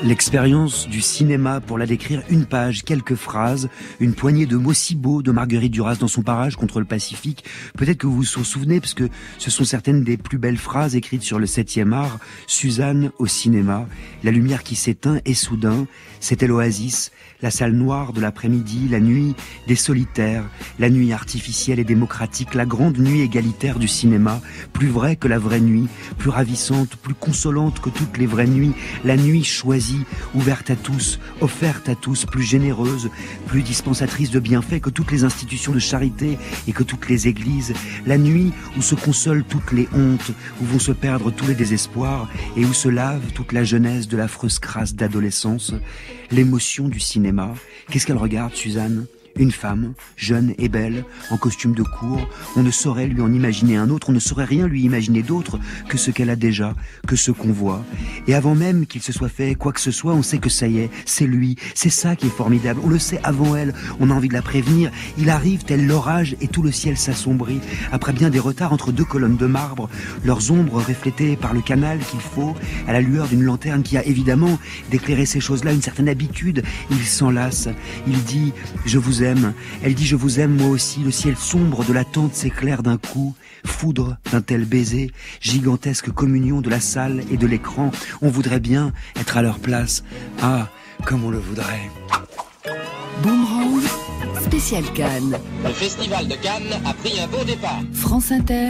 L'expérience du cinéma, pour la décrire, une page, quelques phrases, une poignée de mots si beaux de Marguerite Duras dans son Parage contre le Pacifique. Peut-être que vous vous en souvenez, parce que ce sont certaines des plus belles phrases écrites sur le 7e art. Suzanne au cinéma, la lumière qui s'éteint et soudain, c'était l'oasis, la salle noire de l'après-midi, la nuit des solitaires, la nuit artificielle et démocratique, la grande nuit égalitaire du cinéma, plus vraie que la vraie nuit, plus ravissante, plus consolante que toutes les vraies nuits, la nuit choisie, ouverte à tous, offerte à tous, plus généreuse, plus dispensatrice de bienfaits que toutes les institutions de charité et que toutes les églises, la nuit où se consolent toutes les hontes, où vont se perdre tous les désespoirs et où se lave toute la jeunesse de l'affreuse crasse d'adolescence. L'émotion du cinéma, qu'est-ce qu'elle regarde, Suzanne ? Une femme, jeune et belle, en costume de cour. On ne saurait lui en imaginer un autre, on ne saurait rien lui imaginer d'autre que ce qu'elle a déjà, que ce qu'on voit. Et avant même qu'il se soit fait quoi que ce soit, on sait que ça y est, c'est lui, c'est ça qui est formidable. On le sait avant elle, on a envie de la prévenir. Il arrive tel l'orage et tout le ciel s'assombrit. Après bien des retards entre deux colonnes de marbre, leurs ombres reflétées par le canal qu'il faut, à la lueur d'une lanterne qui a évidemment d'éclairer ces choses-là une certaine habitude. Il s'enlace, il dit « Je vous aime ». Elle dit « Je vous aime moi aussi ». Le ciel sombre de l'attente s'éclaire d'un coup. Foudre d'un tel baiser, gigantesque communion de la salle et de l'écran. On voudrait bien être à leur place. Ah, comme on le voudrait. Boomerang, spécial Cannes. Le festival de Cannes a pris un beau départ. France Inter,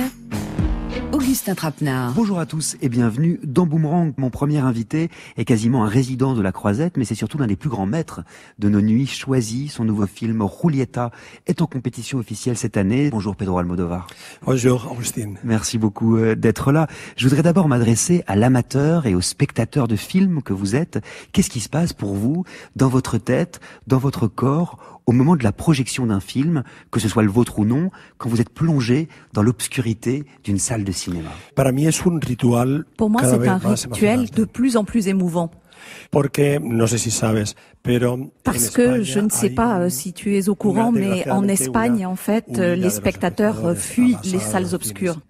Augustin Trapenard. Bonjour à tous et bienvenue dans Boomerang. Mon premier invité est quasiment un résident de la Croisette, mais c'est surtout l'un des plus grands maîtres de nos nuits choisies. Son nouveau film Julieta est en compétition officielle cette année. Bonjour Pedro Almodóvar. Bonjour Augustin. Merci beaucoup d'être là. Je voudrais d'abord m'adresser à l'amateur et au spectateur de films que vous êtes. Qu'est-ce qui se passe pour vous dans votre tête, dans votre corps, au moment de la projection d'un film, que ce soit le vôtre ou non, quand vous êtes plongé dans l'obscurité d'une salle de cinéma? Pour moi, c'est un rituel de plus en plus émouvant. Parce que, je ne sais pas si tu es au courant, mais en Espagne, en fait, les spectateurs fuient les salles obscures.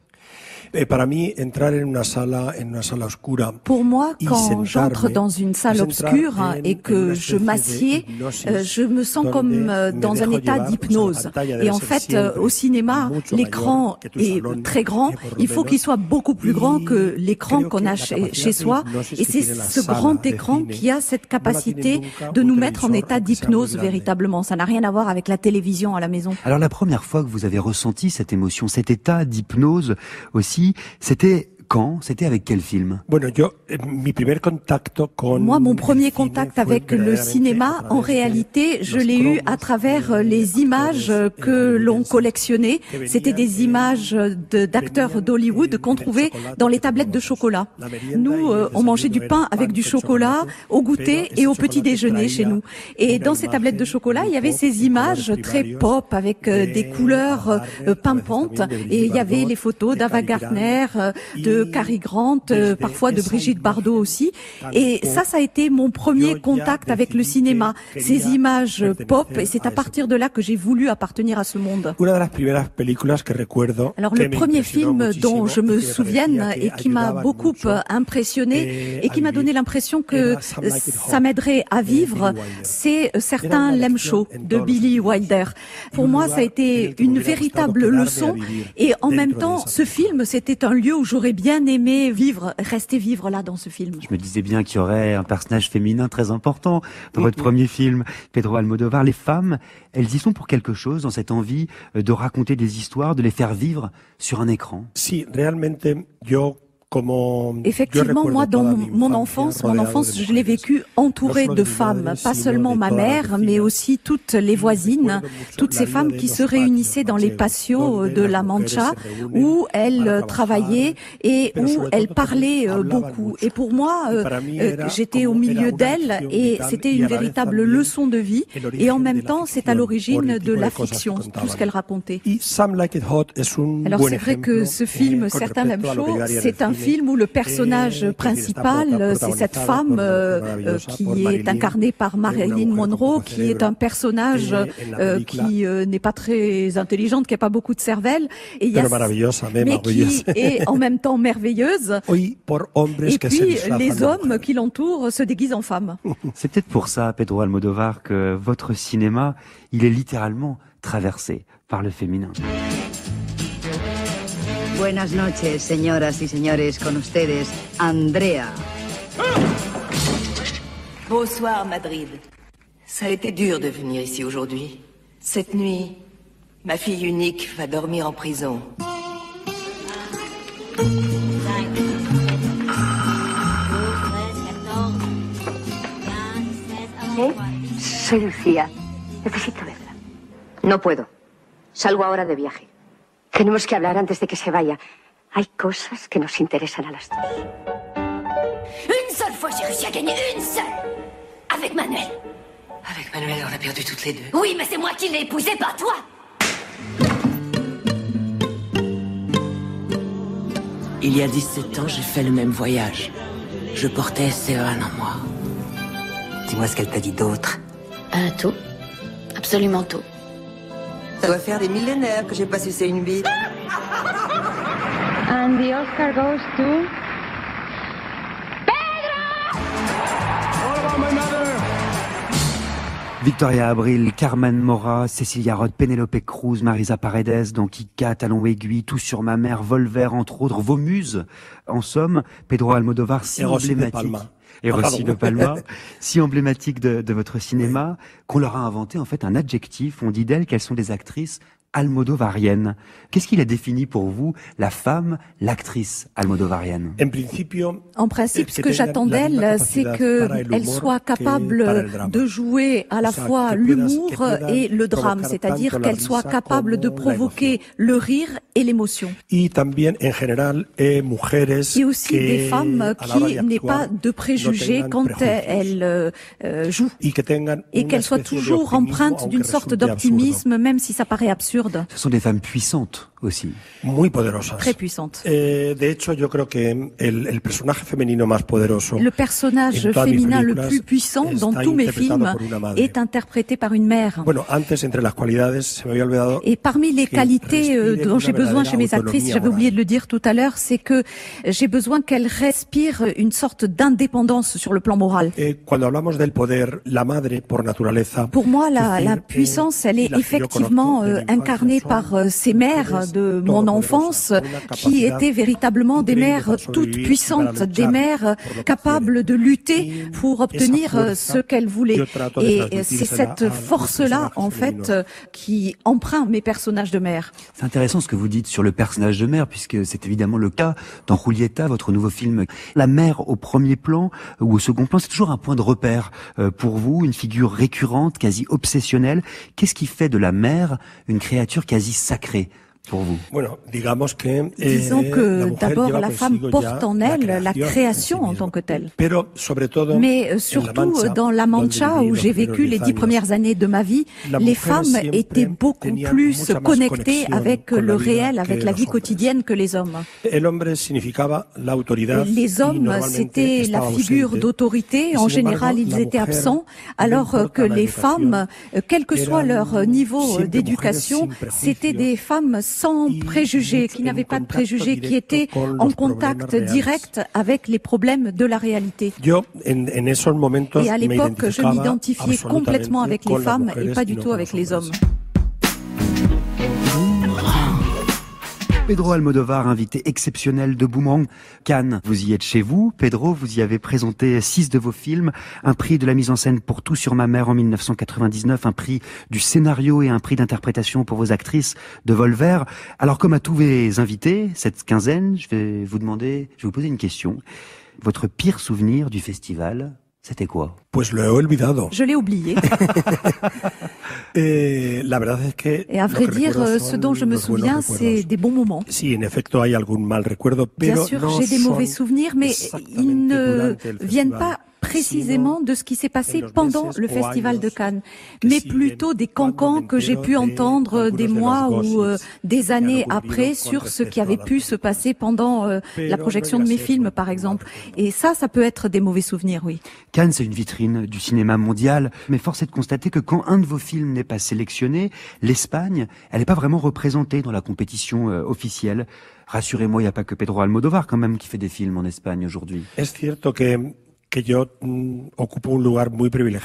Pour moi, quand j'entre dans une salle obscure et que je m'assieds, je me sens comme dans un état d'hypnose. Et en fait, au cinéma, l'écran est très grand. Il faut qu'il soit beaucoup plus grand que l'écran qu'on a chez soi. Et c'est ce grand écran qui a cette capacité de nous mettre en état d'hypnose véritablement. Ça n'a rien à voir avec la télévision à la maison. Alors la première fois que vous avez ressenti cette émotion, cet état d'hypnose aussi, c'était quand? C'était avec quel film? Moi, mon premier contact avec le cinéma, en réalité, je l'ai eu à travers les images que l'on collectionnait. C'était des images d'acteurs d'Hollywood qu'on trouvait dans les tablettes de chocolat. Nous, on mangeait du pain avec du chocolat au goûter et au petit déjeuner chez nous. Et dans ces tablettes de chocolat, il y avait ces images très pop avec des couleurs pimpantes. Et il y avait les photos d'Ava Gardner, de Cary Grant, parfois de Brigitte Bardot aussi. Et ça a été mon premier contact avec le cinéma. Ces images pop, et c'est à partir de là que j'ai voulu appartenir à ce monde. Alors le premier film dont je me souviens et qui m'a beaucoup impressionné et qui m'a donné l'impression que ça m'aiderait à vivre, c'est Certains l'aiment chaud de Billy Wilder. Pour moi, ça a été une véritable leçon et en même temps, ce film, c'était un lieu où j'aurais bien aimé rester vivre là dans ce film. Je me disais bien qu'il y aurait un personnage féminin très important dans votre premier film, Pedro Almodóvar. Les femmes, elles y sont pour quelque chose dans cette envie de raconter des histoires, de les faire vivre sur un écran. Effectivement, moi, dans mon enfance, je l'ai vécu entourée de femmes, pas seulement ma mère, mais aussi toutes les voisines, toutes ces femmes qui se réunissaient dans les patios de La Mancha, où elles travaillaient et où elles parlaient beaucoup. Et pour moi, j'étais au milieu d'elles et c'était une véritable leçon de vie. Et en même temps, c'est à l'origine de la fiction, tout ce qu'elles racontaient. Alors c'est vrai que ce film, Certains l'aiment chaud, c'est un film où le personnage principal, c'est cette femme qui est incarnée par Marilyn Monroe, qui est un personnage qui n'est pas très intelligente, qui n'a pas beaucoup de cervelle, et mais qui est en même temps merveilleuse. Et puis les hommes qui l'entourent se déguisent en femmes. C'est peut-être pour ça, Pedro Almodóvar, que votre cinéma, il est littéralement traversé par le féminin. Buenas noches, señoras y señores, con ustedes, Andrea. Bonsoir, Madrid. Ça a été dur de venir ici aujourd'hui. Cette nuit, ma fille unique va dormir en prison. Soy Lucía. Necesito verla. No puedo. Salgo ahora de viaje. Tenemos que hablar antes de que se vaya. Hay cosas que nos interesan a las dos. Une seule fois, j'ai réussi à gagner une seule. Avec Manuel. Avec Manuel, on a perdu toutes les deux. Oui, mais c'est moi qui l'ai épousée, pas toi. Il y a 17 ans, j'ai fait le même voyage. Je portais Sévan en moi. Dis-moi ce qu'elle t'a dit d'autre. Tout. Absolument tout. Ça doit faire des millénaires que j'ai pas sucé une bite. And the Oscar goes to... Victoria Abril, Carmen Maura, Cecilia Roth, Penélope Cruz, Marisa Paredes, Don Quica, Talon Aiguille, Tout sur ma mère, Volver, entre autres, vos muses. En somme, Pedro Almodóvar, si emblématique. Et Rossi de Palma, si emblématique de votre cinéma, qu'on leur a inventé en fait un adjectif. On dit d'elles qu'elles sont des actrices almodovariennes. Qu'est-ce qu'il a défini pour vous la femme, l'actrice almodovarienne? En principe, ce que j'attends d'elle, c'est qu'elle soit capable de jouer à la fois l'humour et le drame, c'est-à-dire qu'elle soit capable de provoquer le rire et l'émotion. Et aussi des femmes qui n'aient pas de préjugés quand elles jouent, et qu'elles soient toujours empreintes d'une sorte d'optimisme, même si ça paraît absurde. Ce sont des femmes puissantes aussi. Très puissantes. Le personnage féminin le plus puissant dans tous mes films est interprété par une mère. Et parmi les qualités dont j'ai besoin chez mes actrices, j'avais oublié de le dire tout à l'heure, c'est que j'ai besoin qu'elles respirent une sorte d'indépendance sur le plan moral. Pour moi, la puissance, elle est effectivement incarnée par ces mères de mon enfance qui étaient véritablement des mères toutes puissantes, des mères capables de lutter pour obtenir ce qu'elles voulaient. Et c'est cette force-là, en fait, qui emprunte mes personnages de mère. C'est intéressant ce que vous dites sur le personnage de mère, puisque c'est évidemment le cas dans Julieta, votre nouveau film. La mère au premier plan ou au second plan, c'est toujours un point de repère pour vous, une figure récurrente, quasi obsessionnelle. Qu'est-ce qui fait de la mère une créature quasi sacrée pour vous? Disons que d'abord la femme porte en elle la création en tant que telle. Mais surtout dans La Mancha, où j'ai vécu les 10 premières années de ma vie, les femmes étaient beaucoup plus connectées avec le réel, avec la vie quotidienne que les hommes. Les hommes, c'était la figure d'autorité. En général, ils étaient absents, alors que les femmes, quel que soit leur niveau d'éducation, c'était des femmes sans préjugés, qui n'avaient pas de préjugés, qui étaient en contact direct avec les problèmes de la réalité. Et à l'époque, je m'identifiais complètement avec les femmes et pas du tout avec les hommes. Pedro Almodóvar, invité exceptionnel de Boomerang. Cannes, vous y êtes chez vous. Pedro, vous y avez présenté 6 de vos films, un prix de la mise en scène pour Tout sur ma mère en 1999, un prix du scénario et un prix d'interprétation pour vos actrices de Volver. Alors, comme à tous mes invités, cette quinzaine, je vais vous poser une question. Votre pire souvenir du festival, c'était quoi? Je l'ai oublié. Et à vrai dire, ce dont je me souviens, c'est des bons moments. Bien sûr, j'ai des mauvais souvenirs, mais ils ne viennent pas précisément de ce qui s'est passé pendant le Festival de Cannes, mais plutôt des cancans que j'ai pu entendre des mois ou des années après sur ce qui avait pu se passer pendant la projection de mes films, par exemple. Et ça peut être des mauvais souvenirs, oui. Cannes, c'est une vitrine du cinéma mondial, mais force est de constater que quand un de vos films n'est pas sélectionné, l'Espagne, elle n'est pas vraiment représentée dans la compétition officielle. Rassurez-moi, il n'y a pas que Pedro Almodóvar quand même qui fait des films en Espagne aujourd'hui.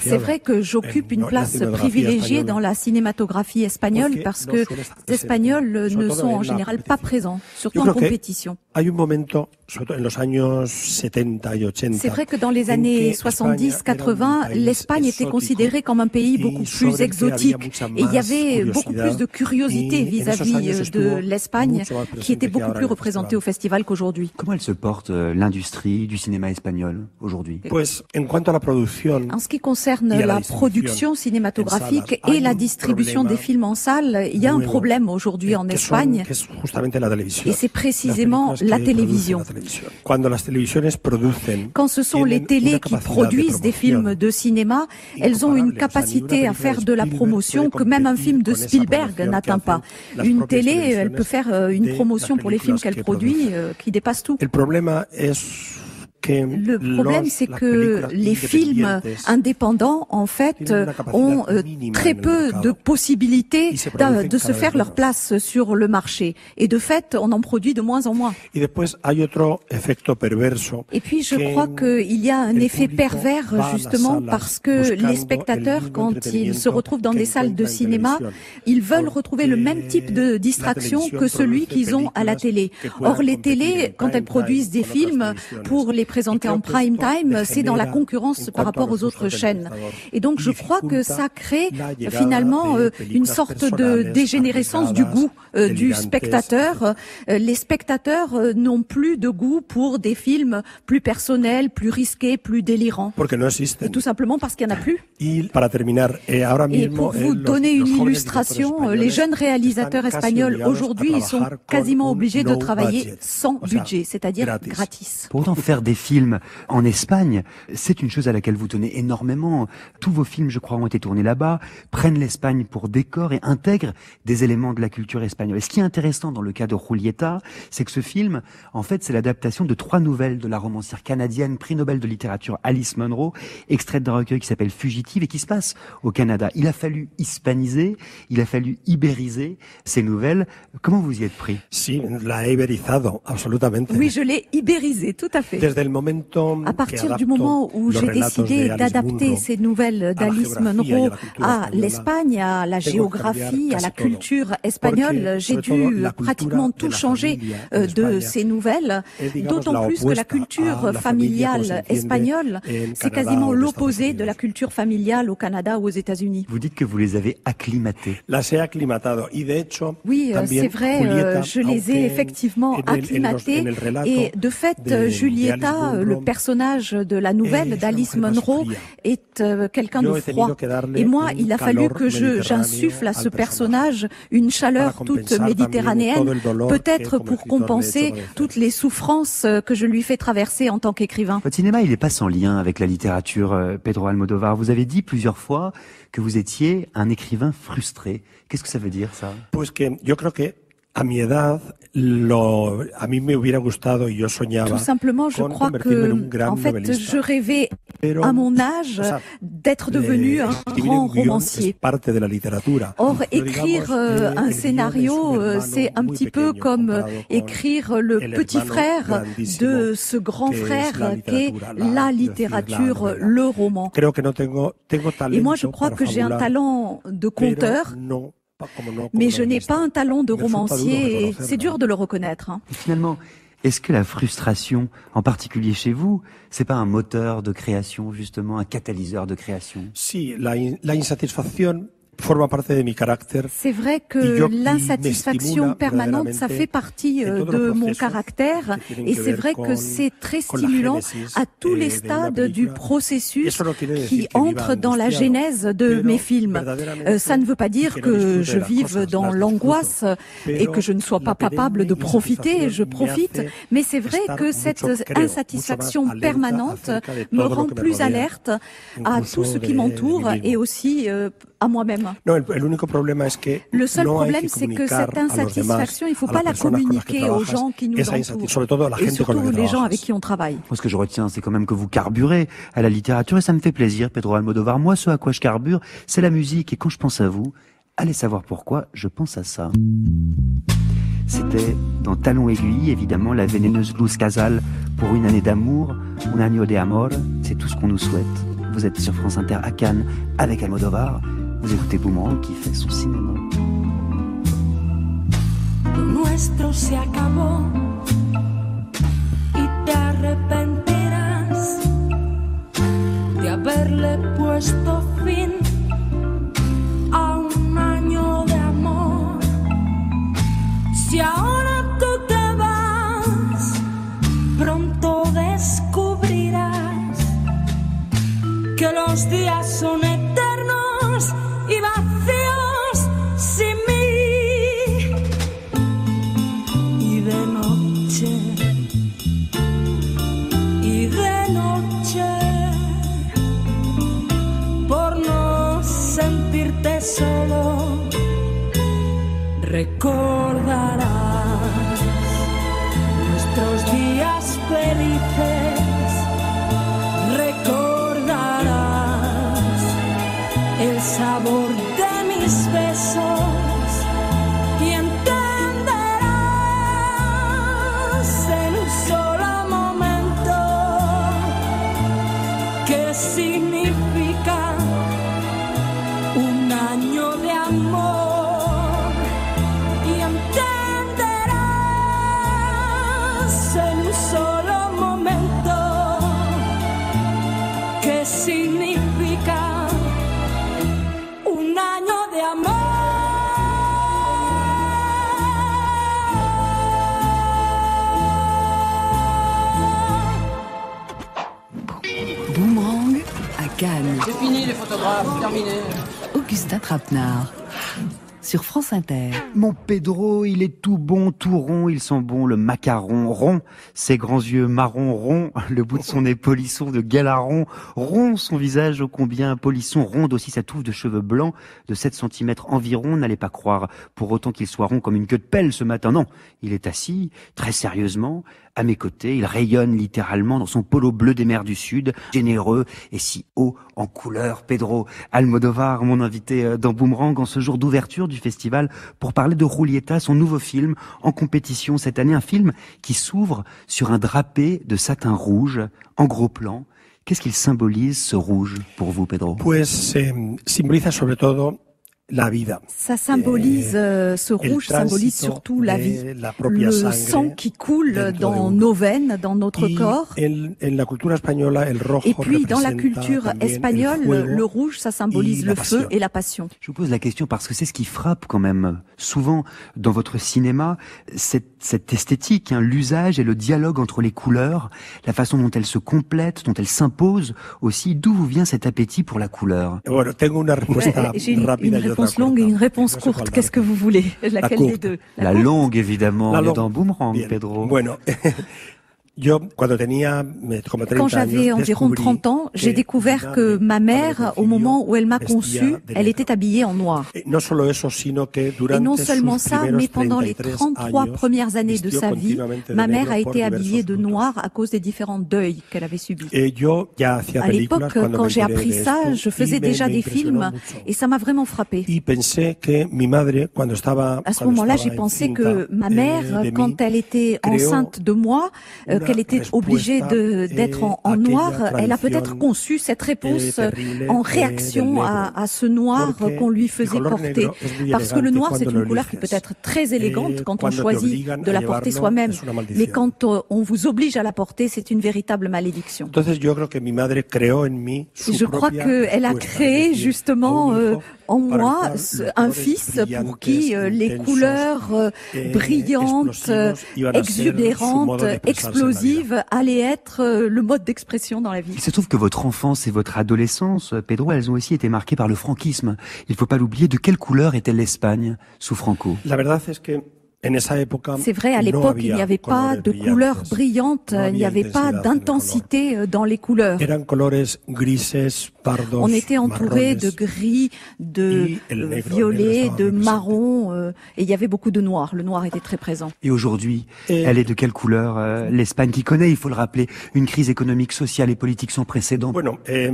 C'est vrai que j'occupe une place privilégiée dans la cinématographie espagnole parce que les Espagnols ne sont en général pas présents, surtout en compétition. C'est vrai que dans les années 70-80, l'Espagne était considérée comme un pays beaucoup plus exotique et il y avait beaucoup plus de curiosité vis-à-vis de l'Espagne qui était beaucoup plus représentée au festival qu'aujourd'hui. Comment elle se porte l'industrie du cinéma espagnol aujourd'hui? En ce qui concerne la production cinématographique et la distribution des films en salle, il y a un problème aujourd'hui en Espagne et c'est précisément la télévision. Quand ce sont les télés qui produisent des films de cinéma, elles ont une capacité à faire de la promotion que même un film de Spielberg n'atteint pas. Une télé, elle peut faire une promotion pour les films qu'elle produit qui dépasse tout. Le problème, c'est que les films indépendants, en fait, ont très peu de possibilités de se faire leur place sur le marché. Et de fait, on en produit de moins en moins. Et puis, je crois qu'il y a un effet pervers, justement, parce que les spectateurs, quand ils se retrouvent dans des salles de cinéma, ils veulent retrouver le même type de distraction que celui qu'ils ont à la télé. Or, les télés, quand elles produisent des films pour les présenter en prime time, c'est dans la concurrence par rapport aux autres chaînes. Et donc je crois que ça crée finalement une sorte de dégénérescence du goût du spectateur. Les spectateurs n'ont plus de goût pour des films plus personnels, plus risqués, plus délirants. Et tout simplement parce qu'il n'y en a plus. Et pour vous donner une illustration, les jeunes réalisateurs espagnols aujourd'hui, ils sont quasiment obligés de travailler sans budget, c'est-à-dire gratis. Pourtant, faire des films en Espagne, c'est une chose à laquelle vous tenez énormément. Tous vos films, je crois, ont été tournés là-bas, prennent l'Espagne pour décor et intègrent des éléments de la culture espagnole. Et ce qui est intéressant dans le cas de Julieta, c'est que ce film, en fait, c'est l'adaptation de 3 nouvelles de la romancière canadienne, prix Nobel de littérature Alice Munro, extraite d'un recueil qui s'appelle Fugitive et qui se passe au Canada. Il a fallu hispaniser, il a fallu ibériser ces nouvelles. Comment vous y êtes pris? Oui, je l'ai ibérisé, tout à fait. À partir du moment où j'ai décidé d'adapter ces nouvelles d'Alice Munro à l'Espagne, à la géographie, à la culture espagnole, j'ai dû pratiquement tout changer de ces nouvelles, d'autant plus que la culture familiale espagnole, c'est quasiment l'opposé de la culture familiale au Canada ou aux États-Unis. Vous dites que vous les avez acclimatées. Oui, c'est vrai, je les ai effectivement acclimatées et de fait, Julieta, le personnage de la nouvelle d'Alice Munro est quelqu'un de froid. Et moi, il a fallu que j'insuffle à ce personnage une chaleur toute méditerranéenne, peut-être pour compenser toutes les souffrances que je lui fais traverser en tant qu'écrivain. Votre cinéma, il n'est pas sans lien avec la littérature, Pedro Almodóvar. Vous avez dit plusieurs fois que vous étiez un écrivain frustré. Qu'est-ce que ça veut dire, ça? Tout simplement, je crois que, en fait, je rêvais à mon âge d'être devenu un grand romancier. Or, écrire un scénario, c'est un petit peu comme écrire le petit frère de ce grand frère qu'est la littérature, le roman. Et moi, je crois que j'ai un talent de conteur, mais je n'ai pas un talent de romancier et c'est dur de le reconnaître. Et finalement, est-ce que la frustration, en particulier chez vous, c'est pas un moteur de création, justement, un catalyseur de création? C'est vrai que l'insatisfaction permanente, ça fait partie de mon caractère et c'est vrai que c'est très stimulant à tous les stades du processus qui entre dans la genèse de mes films. Ça ne veut pas dire que je vive dans l'angoisse et que je ne sois pas capable de profiter, je profite, mais c'est vrai que cette insatisfaction permanente me rend plus alerte à tout ce qui m'entoure et aussi à moi-même. Le seul problème, c'est que cette insatisfaction, il ne faut pas la communiquer aux gens qui nous entourent, et surtout les gens avec qui on travaille. Moi, ce que je retiens, c'est quand même que vous carburez à la littérature, et ça me fait plaisir, Pedro Almodóvar. Moi, ce à quoi je carbure, c'est la musique, et quand je pense à vous, allez savoir pourquoi, je pense à ça. C'était dans Talons Aiguilles, évidemment, la vénéneuse Luz Casal pour Une année d'amour, Un año de amor, c'est tout ce qu'on nous souhaite. Vous êtes sur France Inter à Cannes avec Almodóvar. Vous écoutez Boomerang qui fait son cinéma. Lo nuestro se acabó y te arrepentirás de haberle puesto fin a un año de amor. Si ahora tú te vas, pronto descubrirás que los días son eternos y vacíos sin mí. Y de noche, por no sentirte solo, recordarás nuestros días felices, recordarás el sabor de mis besos y entenderás en un solo momento qué significa un año de amor y entenderás en un solo momento qué significa un año de amor. Boomerang à Cannes. C'est fini les photographes, terminé. Augustin Trapenard. Sur France Inter. Mon Pedro, il est tout bon, tout rond, il sent bon le macaron rond, ses grands yeux marron rond, le bout de son nez polisson de galaron, rond son visage ô combien polisson, ronde aussi sa touffe de cheveux blancs de 7 cm environ, n'allez pas croire pour autant qu'il soit rond comme une queue de pelle ce matin, non, il est assis, très sérieusement, à mes côtés, il rayonne littéralement dans son polo bleu des mers du Sud, généreux et si haut en couleur. Pedro Almodóvar, mon invité dans Boomerang en ce jour d'ouverture du festival pour parler de Julieta, son nouveau film en compétition cette année, un film qui s'ouvre sur un drapé de satin rouge en gros plan. Qu'est-ce qu'il symbolise ce rouge pour vous, Pedro? Simboliza sobre todo la vida. Ça symbolise, ce rouge symbolise surtout la vie, le sang qui coule dans nos veines, dans notre corps. Et puis dans la culture espagnole, le rouge, ça symbolise le feu et la passion. Je vous pose la question parce que c'est ce qui frappe quand même souvent dans votre cinéma, cette esthétique, l'usage et le dialogue entre les couleurs, la façon dont elles se complètent, dont elles s'imposent aussi. D'où vous vient cet appétit pour la couleur? J'ai une réponse longue et une réponse courte. Qu'est-ce que vous voulez? Laquelle des deux? La longue, évidemment. On est dans Boomerang, Pedro. Quand j'avais environ 30 ans, j'ai découvert que ma mère, au moment où elle m'a conçu, elle était habillée en noir. Et non seulement ça, mais pendant les 33 premières années de sa vie, ma mère a été habillée de noir à cause des différents deuils qu'elle avait subis. À l'époque, quand j'ai appris ça, je faisais déjà des films et ça m'a vraiment frappé. À ce moment-là, j'ai pensé que ma mère, quand elle était enceinte de moi, qu'elle était obligée d'être en noir, elle a peut-être conçu cette réponse en réaction à ce noir qu'on lui faisait porter. Parce que le noir, c'est une couleur qui peut être très élégante quand on choisit de la porter soi-même. Mais quand on vous oblige à la porter, c'est une véritable malédiction. Je crois qu'elle a créé justement en moi un fils pour qui les couleurs brillantes, exubérantes, explosives allaient être le mode d'expression dans la vie. Il se trouve que votre enfance et votre adolescence, Pedro, elles ont aussi été marquées par le franquisme. Il ne faut pas l'oublier. De quelle couleur était l'Espagne sous Franco? C'est vrai, à l'époque, il n'y avait pas de couleurs brillantes, il n'y avait pas d'intensité dans les couleurs. On était entouré de gris, de violet, de marron, et il y avait beaucoup de noir. Le noir était très présent. Et aujourd'hui, elle est de quelle couleur, l'Espagne, qui connaît, il faut le rappeler, une crise économique, sociale et politique sans précédent? Bon, mais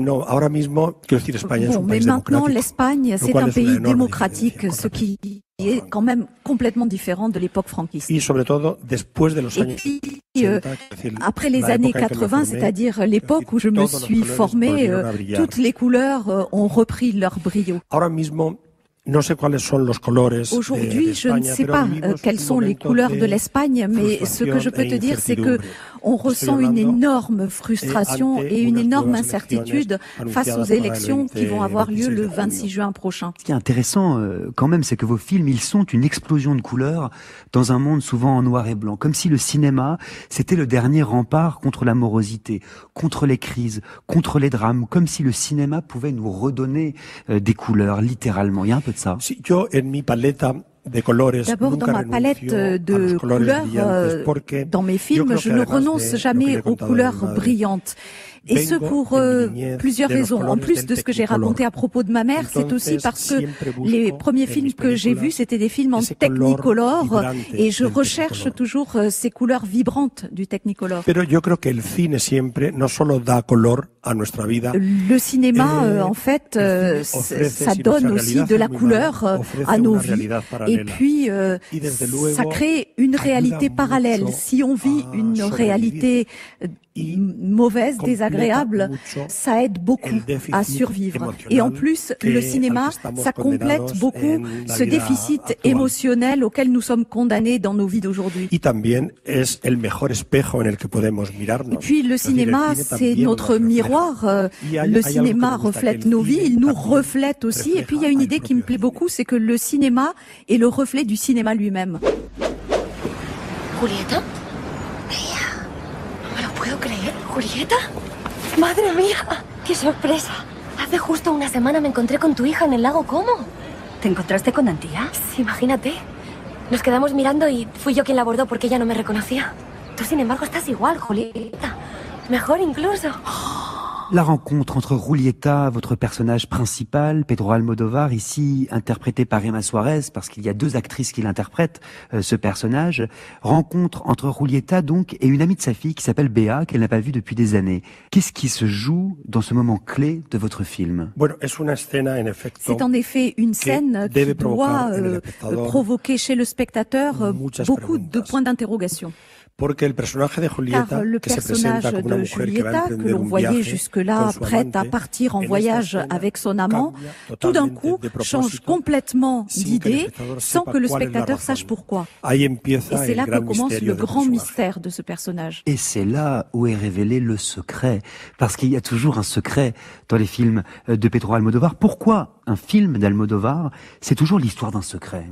maintenant, l'Espagne, c'est un pays démocratique, ce qui est quand même complètement différent de l'époque franquiste. Et puis, après les années 80, c'est-à-dire l'époque où je me suis formée, toutes les couleurs ont repris leur brio. Aujourd'hui, je ne sais pas quelles sont les couleurs de l'Espagne, mais ce que je peux te dire, c'est que on ressent une énorme frustration et une énorme incertitude face aux élections qui vont avoir lieu le 26 juin prochain. Ce qui est intéressant quand même, c'est que vos films, ils sont une explosion de couleurs dans un monde souvent en noir et blanc, comme si le cinéma, c'était le dernier rempart contre la morosité, contre les crises, contre les drames, comme si le cinéma pouvait nous redonner des couleurs, littéralement. Il y a un peu de ça. D'abord, dans ma palette de couleurs, dans mes films, je ne renonce jamais aux couleurs brillantes. Et ce pour plusieurs raisons. En plus de ce que j'ai raconté à propos de ma mère, c'est aussi parce que les premiers films que j'ai vus, c'était des films en Technicolor, et je recherche toujours ces couleurs vibrantes du Technicolor. Le cinéma, en fait, ça donne aussi de la couleur à nos vies. Et puis, ça crée une réalité parallèle. Si on vit une réalité mauvaise, désagréable, ça aide beaucoup à survivre. Et en plus, le cinéma, ça complète beaucoup ce déficit émotionnel auquel nous sommes condamnés dans nos vies d'aujourd'hui. Et puis, le cinéma, c'est notre miroir. Le cinéma reflète nos vies, il nous reflète aussi. Et puis, il y a une idée qui me plaît beaucoup, c'est que le cinéma est le reflet du cinéma lui-même. Julieta? ¿Puedo creer? ¿Julieta? ¡Madre mía! ¡Qué sorpresa! Hace justo una semana me encontré con tu hija en el lago Como. ¿Te encontraste con Antía? Sí, imagínate. Nos quedamos mirando y fui yo quien la abordó porque ella no me reconocía. Tú, sin embargo, estás igual, Julieta. Mejor incluso. La rencontre entre Julieta, votre personnage principal, Pedro Almodóvar, ici interprété par Emma Suárez, parce qu'il y a deux actrices qui l'interprètent, ce personnage. Rencontre entre Julieta, donc, et une amie de sa fille qui s'appelle Béa, qu'elle n'a pas vue depuis des années. Qu'est-ce qui se joue dans ce moment clé de votre film? C'est en effet une scène qui doit provoquer chez le spectateur beaucoup de points d'interrogation. Car le personnage de Julieta, que l'on voyait jusque-là prête à partir en voyage avec son amant, tout d'un coup change complètement d'idée sans que le spectateur sache pourquoi. Et c'est là que commence le grand mystère de ce personnage. Et c'est là où est révélé le secret. Parce qu'il y a toujours un secret dans les films de Pedro Almodóvar. Pourquoi un film d'Almodóvar, c'est toujours l'histoire d'un secret?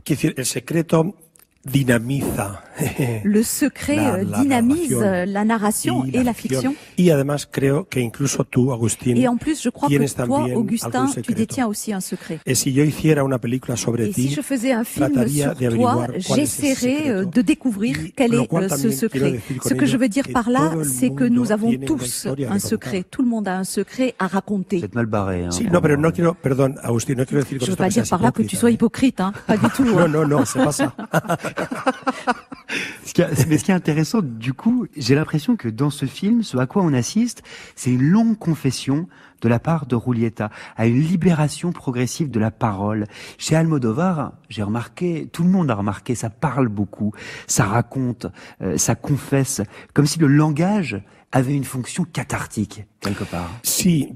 Le secret dynamise la narration et la fiction. Et en plus, je crois que toi, Augustin, tu détiens aussi un secret. Et si je faisais un film sur toi, j'essaierais de découvrir quel est ce secret. Ce que je veux dire par là, c'est que nous avons tous un secret. Tout le monde a un secret à raconter. Vous êtes mal barré. Je ne veux pas dire par là que tu sois hypocrite, hein. Pas du tout. Non, c'est pas ça. Mais ce qui est intéressant, du coup, j'ai l'impression que dans ce film, ce à quoi on assiste, c'est une longue confession de la part de Julieta, à une libération progressive de la parole. Chez Almodóvar, j'ai remarqué, tout le monde a remarqué, ça parle beaucoup, ça raconte, ça confesse, comme si le langage avait une fonction cathartique. quelque part. Sí,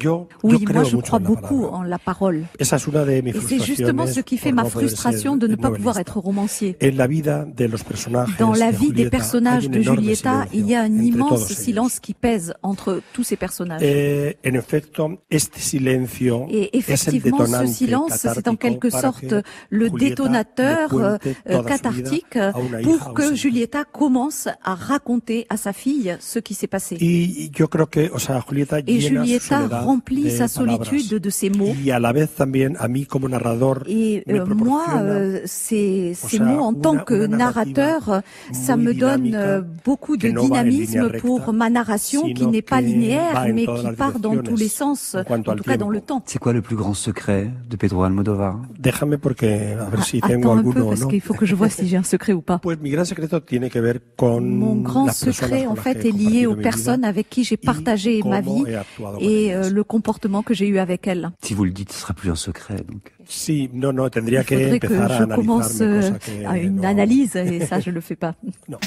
Oui, moi je crois beaucoup en la parole. Esa es una de mis Et c'est justement ce qui fait ma frustration de ne pas pouvoir être romancier. En la vida de los personajes Dans la vie de des Julieta, personnages hay un de enorme Julieta, silencio il y a un entre immense todos ellos. silence qui pèse entre tous ces personnages. En efecto, este silencio Et es el effectivement, ce detonante silence, c'est en quelque para sorte que le Julieta détonateur le cuente toda su vida cathartique a una hija pour que ausente. Julieta commence à raconter à sa fille ce qui s'est passé. Y yo creo que, Julieta Et llena su Julieta soledad remplit de sa palabras. solitude de ses mots. Y a la vez también a mí como narrador Et me moi, proporciona ces mots en tant que narrateur, ça me donne beaucoup de que no va en línea dynamisme recta, pour ma narration qui sino n'est pas que linéaire, va en mais todas qui las part dans tous les sens, en cuanto en al tout cas dans le temps. C'est quoi le plus grand secret de Pedro Almodóvar? Déjame porque a ver si tengo Attends un peu alguno o parce no. qu'il faut que je vois si j'ai un secret ou pas. Pues mi gran secreto tiene que ver con Mon grand las personas secret, con en las fait, que he est lié compartido aux mi personnes vida avec qui j'ai partagé ma vie cómo he actuado con et ellas. le comportement que j'ai eu avec elles. Si vous le dites, ce sera plus un secret. Donc. Sí, no, tendría Il que faudrait que empezar a je commence analizarme, cosa que à une no- analyse et ça, je le fais pas. No.